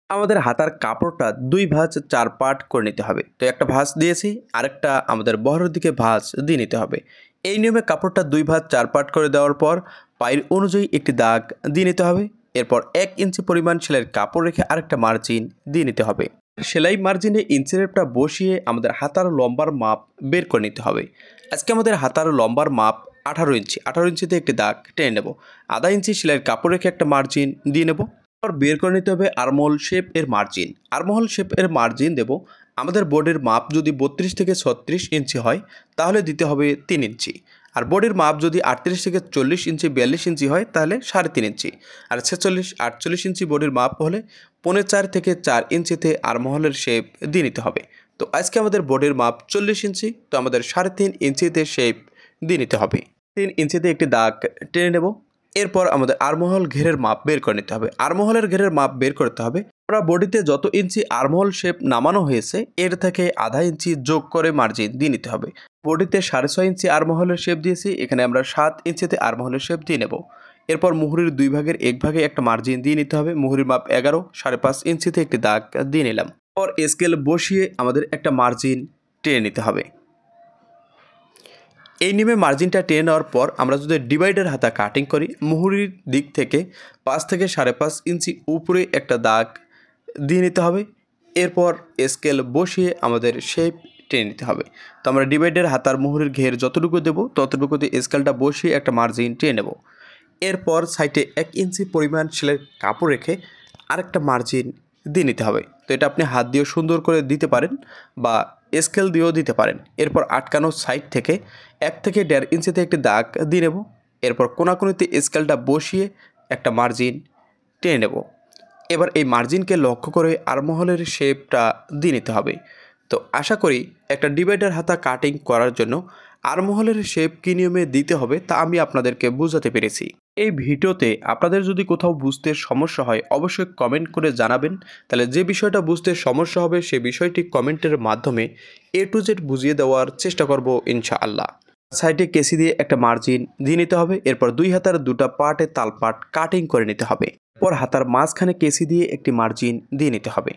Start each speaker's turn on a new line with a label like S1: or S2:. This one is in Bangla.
S1: আমাদের হাতার কাপড়টা ২ ভাঁজ ৪ পার্ট করে নিতে হবে। তো একটা ভাঁজ দিয়েছি, আরেকটা আমাদের বহরের দিকে ভাঁজ দিয়ে নিতে হবে। এই নিয়মে কাপড়টা ২ ভাঁজ ৪ পার্ট করে দেওয়ার পর পায়ের অনুযায়ী একটি দাগ দিয়ে নিতে হবে। এরপর ১ ইঞ্চি পরিমাণ সেলাইয়ের কাপড় রেখে আরেকটা মার্জিন দিয়ে নিতে হবে। সেলাই মার্জিনে ইঞ্চিটেপটা বসিয়ে আমাদের হাতার লম্বার মাপ বের করে নিতে হবে। আজকে আমাদের হাতার লম্বার মাপ ১৮ ইঞ্চি। ১৮ ইঞ্চিতে একটি দাগ টেনে নেব। আধা ইঞ্চি সেলাইয়ের কাপড় রেখে একটা মার্জিন দিয়ে নেব। বের করে নিতে হবে আর্মহোল শেপ এর মার্জিন। আর্মহোল শেপ এর মার্জিন দেব আমাদের বোর্ডের মাপ যদি ৩২ থেকে ৩৬ ইঞ্চি হয় তাহলে দিতে হবে ৩ ইঞ্চি। আর বোর্ডের মাপ যদি ৩৮ থেকে ৪০ ইঞ্চি ৪২ ইঞ্চি হয় তাহলে ৩.৫ ইঞ্চি। আর ৪৬ ৪৮ ইঞ্চি বোর্ডের মাপ হলে ৪.৫ থেকে ৪ ইঞ্চিতে আর্মহোলের শেপ দিয়ে নিতে হবে। তো আজকে আমাদের বোর্ডের মাপ ৪০ ইঞ্চি, তো আমাদের ৩.৫ ইঞ্চিতে শেপ দিয়ে নিতে হবে। ৩ ইঞ্চিতে একটি দাগ টেনে নেব। এরপর আমাদের আর্মহোল ঘেরের মাপ বের করে নিতে হবে। আর্মহোলের ঘেরের মাপ বের করতে হবে আমরা বডিতে যত ইঞ্চি আর্মহোল শেপ নামানো হয়েছে এর থেকে আধা ইঞ্চি যোগ করে মার্জিন দিয়ে নিতে হবে। বডিতে ৬.৫ ইঞ্চি আর্মহোলের শেপ দিয়েছি, এখানে আমরা ৭ ইঞ্চিতে আর্মহোলের শেপ দিয়ে নেব। এরপর মুহুরির ২ ভাগের ১ ভাগে একটা মার্জিন দিয়ে নিতে হবে। মুহুরির মাপ ১১, ৫.৫ ইঞ্চিতে একটি দাগ দিয়ে নিলাম। পর স্কেল বসিয়ে আমাদের একটা মার্জিন টেনে নিতে হবে। এই নিয়মে মার্জিনটা টেনে নেওয়ার পর আমরা যদি ডিভাইডার হাতা কাটিং করি মুহুরির দিক থেকে ৫ থেকে ৫.৫ ইঞ্চি উপরে একটা দাগ দিয়ে নিতে হবে। এরপর স্কেল বসিয়ে আমাদের শেপ টেনে নিতে হবে। তো আমরা ডিভাইডার হাতার মুহুরির ঘের যতটুকু দেবো ততটুকুতে স্কেলটা বসিয়ে একটা মার্জিন টেনে নেব। এরপর সাইডে ১ ইঞ্চি পরিমাণ সেলাইয়ের কাপড় রেখে আরেকটা মার্জিন দিয়ে নিতে হবে। তো এটা আপনি হাত দিয়েও সুন্দর করে দিতে পারেন বা স্কেল দিয়েও দিতে পারেন। এরপর আটকানো সাইড থেকে ১ থেকে ১.৫ ইঞ্চিতে একটি দাগ দিয়ে নেব। এরপর কোনাকুনিতে স্কেলটা বসিয়ে একটা মার্জিন টেনে নেব। এবার এই মার্জিনকে লক্ষ্য করে আর্মহোলের শেপটা দিয়ে নিতে হবে। তো আশা করি একটা ডিভাইডার হাতা কাটিং করার জন্য আর্মহোলের শেপ কী নিয়মে দিতে হবে তা আমি আপনাদেরকে বোঝাতে পেরেছি। এই ভিডিওতে আপনাদের যদি কোথাও বুঝতে সমস্যা হয় অবশ্যই কমেন্ট করে জানাবেন, তাহলে যে বিষয়টা বুঝতে সমস্যা হবে সে বিষয়টি কমেন্টের মাধ্যমে A to Z বুঝিয়ে দেওয়ার চেষ্টা করব ইনশাআল্লাহ। সাইডে কেসি দিয়ে একটা মার্জিন দিয়ে নিতে হবে। এরপর ২ হাতার ২টা পার্টে তালপাট কাটিং করে নিতে হবে। এরপর হাতার মাঝখানে কেসি দিয়ে একটি মার্জিন দিয়ে নিতে হবে।